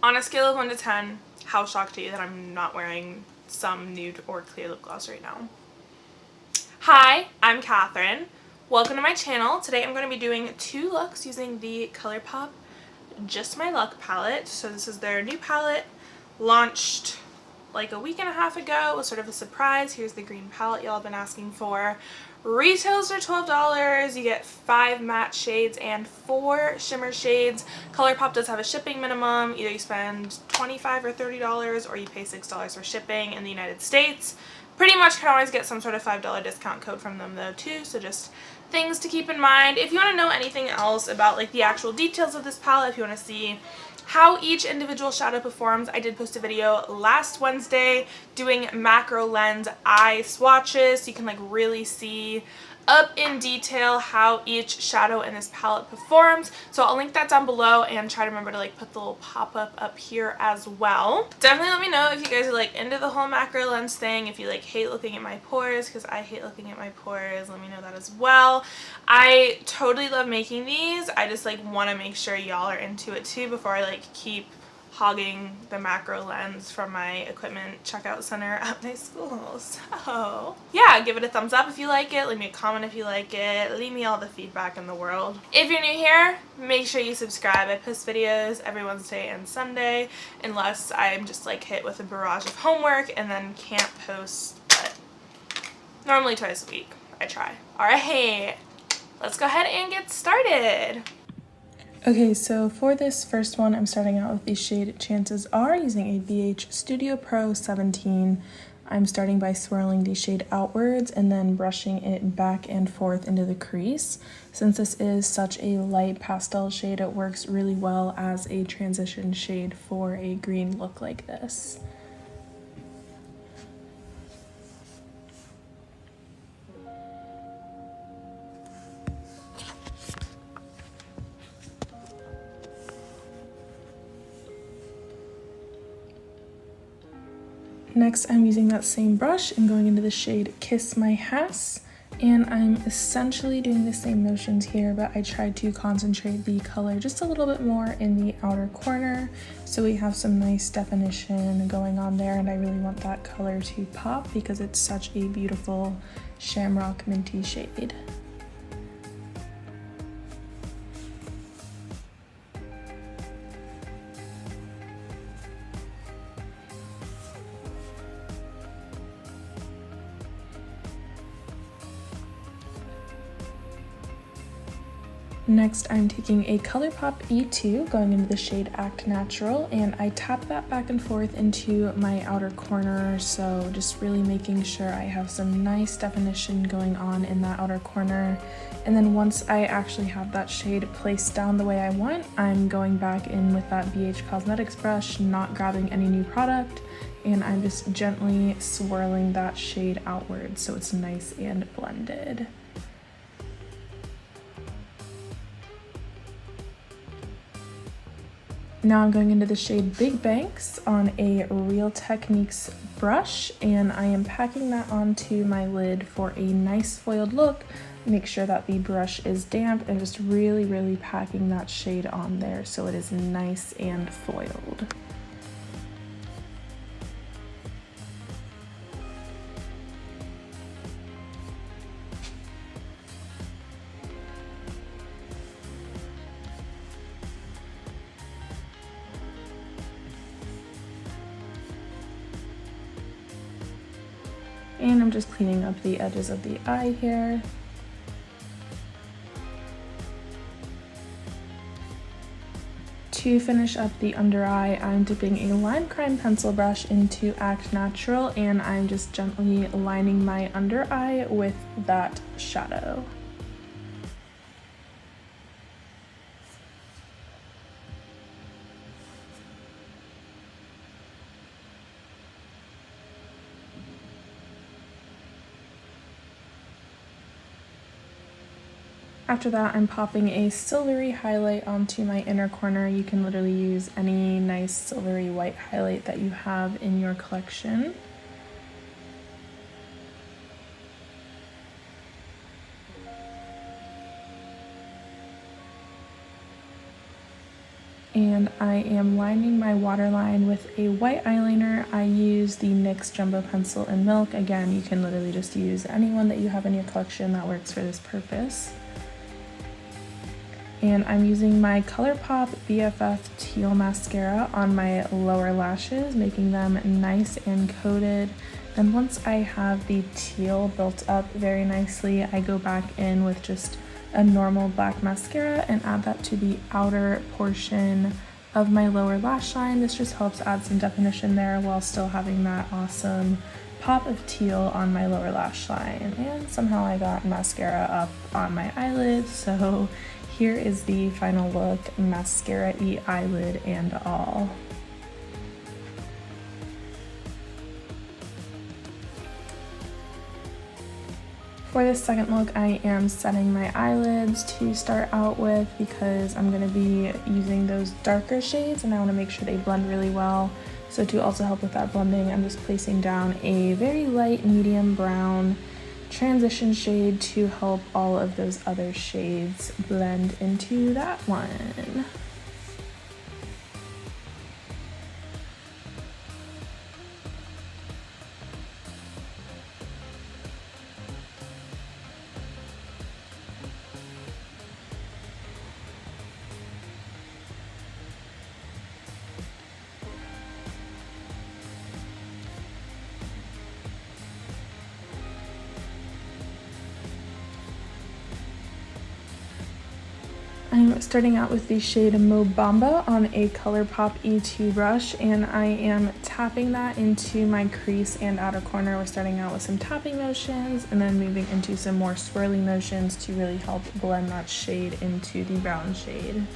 On a scale of 1 to 10, how shocked are you that I'm not wearing some nude or clear lip gloss right now? Hi, I'm Catherine. Welcome to my channel. Today I'm going to be doing 2 looks using the Colourpop Just My Luck palette. So this is their new palette, launched like a week and a half ago. It was sort of a surprise. Here's the green palette y'all have been asking for. Retails are $12. You get 5 matte shades and 4 shimmer shades. Colourpop does have a shipping minimum. Either you spend $25 or $30 or you pay $6 for shipping in the United States. Pretty much can always get some sort of $5 discount code from them though too, so just things to keep in mind. If you want to know anything else about like the actual details of this palette, if you want to see how each individual shadow performs, I did post a video last Wednesday doing macro lens eye swatches, so you can like really see up in detail how each shadow in this palette performs. So I'll link that down below and try to remember to like put the little pop-up up here as well. Definitely let me know if you guys are like into the whole macro lens thing, if you like hate looking at my pores, because I hate looking at my pores. Let me know that as well. I totally love making these. I just like want to make sure y'all are into it too before I like keep hogging the macro lens from my equipment checkout center at my school. So yeah, give it a thumbs up if you like it, leave me a comment if you like it, leave me all the feedback in the world. If you're new here, make sure you subscribe. I post videos every Wednesday and Sunday unless I'm just like hit with a barrage of homework and then can't post, but normally twice a week I try. Alright, let's go ahead and get started. Okay, so for this first one, I'm starting out with the shade Chances Are using a BH Studio Pro 17. I'm starting by swirling the shade outwards and then brushing it back and forth into the crease. Since this is such a light pastel shade, it works really well as a transition shade for a green look like this. Next, I'm using that same brush and going into the shade Kiss My Hass, and I'm essentially doing the same motions here, but I tried to concentrate the color just a little bit more in the outer corner, so we have some nice definition going on there, and I really want that color to pop because it's such a beautiful shamrock minty shade. Next, I'm taking a Colourpop E2, going into the shade Act Natural, and I tap that back and forth into my outer corner, so just really making sure I have some nice definition going on in that outer corner. And then once I actually have that shade placed down the way I want, I'm going back in with that BH Cosmetics brush, not grabbing any new product, and I'm just gently swirling that shade outwards so it's nice and blended. Now I'm going into the shade Big Banks on a Real Techniques brush, and I am packing that onto my lid for a nice foiled look. Make sure that the brush is damp and just really packing that shade on there so it is nice and foiled. And I'm just cleaning up the edges of the eye here. To finish up the under eye, I'm dipping a Lime Crime pencil brush into Act Natural, and I'm just gently lining my under eye with that shadow. After that, I'm popping a silvery highlight onto my inner corner. You can literally use any nice silvery white highlight that you have in your collection. and I am lining my waterline with a white eyeliner. I use the NYX Jumbo Pencil in Milk. Again, you can literally just use any one that you have in your collection that works for this purpose. And I'm using my Colourpop BFF Teal Mascara on my lower lashes, making them nice and coated. And once I have the teal built up very nicely, I go back in with just a normal black mascara and add that to the outer portion of my lower lash line. This just helps add some definition there while still having that awesome pop of teal on my lower lash line. And somehow I got mascara up on my eyelids, so here is the final look, mascara-y eyelid and all. For this second look, I am setting my eyelids to start out with because I'm going to be using those darker shades and I want to make sure they blend really well. So to also help with that blending, I'm just placing down a very light medium brown transition shade to help all of those other shades blend into that one. I'm starting out with the shade Mo Bamba on a Colourpop E2 brush, and I am tapping that into my crease and outer corner. We're starting out with some tapping motions and then moving into some more swirling motions to really help blend that shade into the brown shade.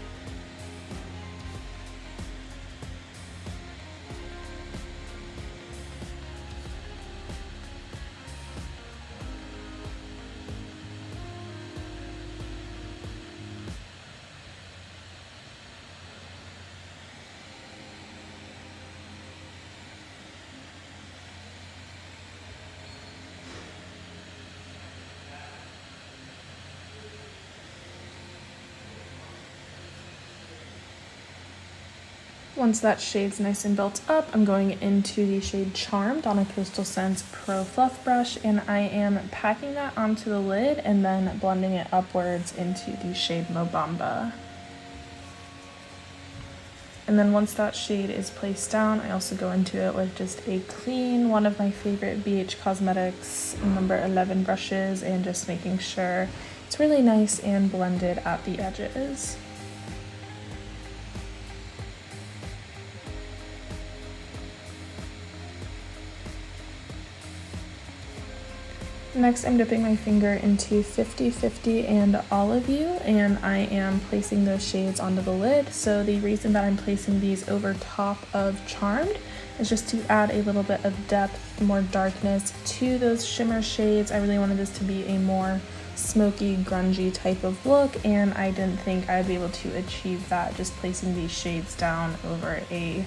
Once that shade's nice and built up, I'm going into the shade Charmed on a Coastal Scents Pro Fluff brush, and I am packing that onto the lid and then blending it upwards into the shade Mo Bamba. And then once that shade is placed down, I also go into it with just a clean, one of my favorite BH Cosmetics number 11 brushes, and just making sure it's really nice and blended at the edges. Next, I'm dipping my finger into 50/50 and Olive You, and I am placing those shades onto the lid. So the reason that I'm placing these over top of Charmed is just to add a little bit of depth, more darkness to those shimmer shades. I really wanted this to be a more smoky, grungy type of look, and I didn't think I'd be able to achieve that just placing these shades down over a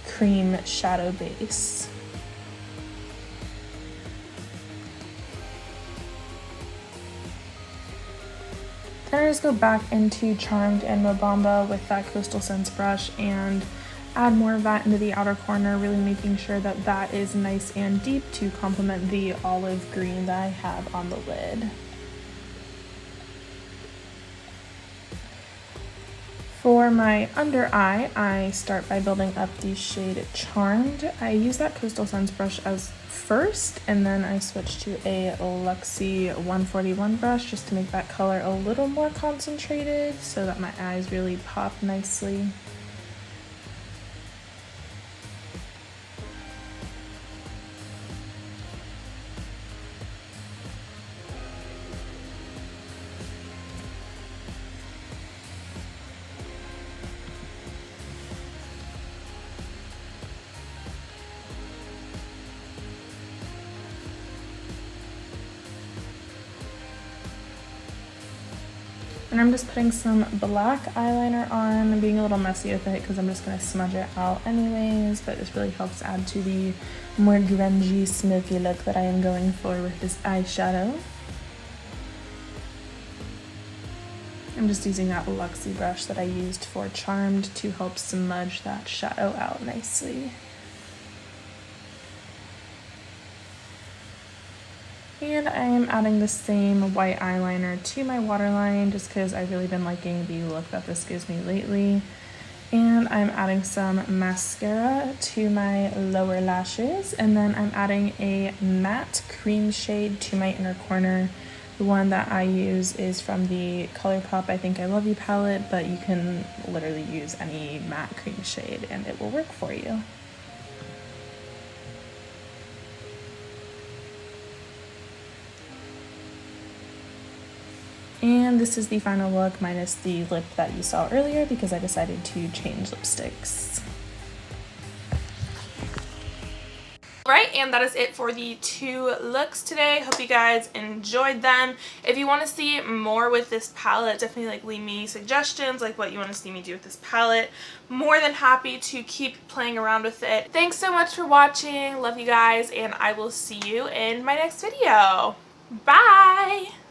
cream shadow base. Then I just go back into Charmed and Mo Bamba with that Coastal Scents brush and add more of that into the outer corner, really making sure that that is nice and deep to complement the olive green that I have on the lid. For my under eye, I start by building up the shade Charmed. I use that Coastal Scents brush as first, and then I switch to a Luxie 141 brush just to make that color a little more concentrated so that my eyes really pop nicely. And I'm just putting some black eyeliner on. I'm being a little messy with it because I'm just going to smudge it out anyways, but this really helps add to the more grungy, smoky look that I am going for with this eyeshadow. I'm I'm just using that Luxie brush that I used for Charmed to help smudge that shadow out nicely. And I am adding the same white eyeliner to my waterline just because I've really been liking the look that this gives me lately. And I'm adding some mascara to my lower lashes, and then I'm adding a matte cream shade to my inner corner. The one that I use is from the Colourpop I Think I Love You palette, but you can literally use any matte cream shade and it will work for you. And this is the final look minus the lip that you saw earlier because I decided to change lipsticks. Right, and that is it for the 2 looks today. Hope you guys enjoyed them. If you want to see more with this palette, definitely leave me suggestions what you want to see me do with this palette. More than happy to keep playing around with it. Thanks so much for watching. Love you guys, and I will see you in my next video. Bye!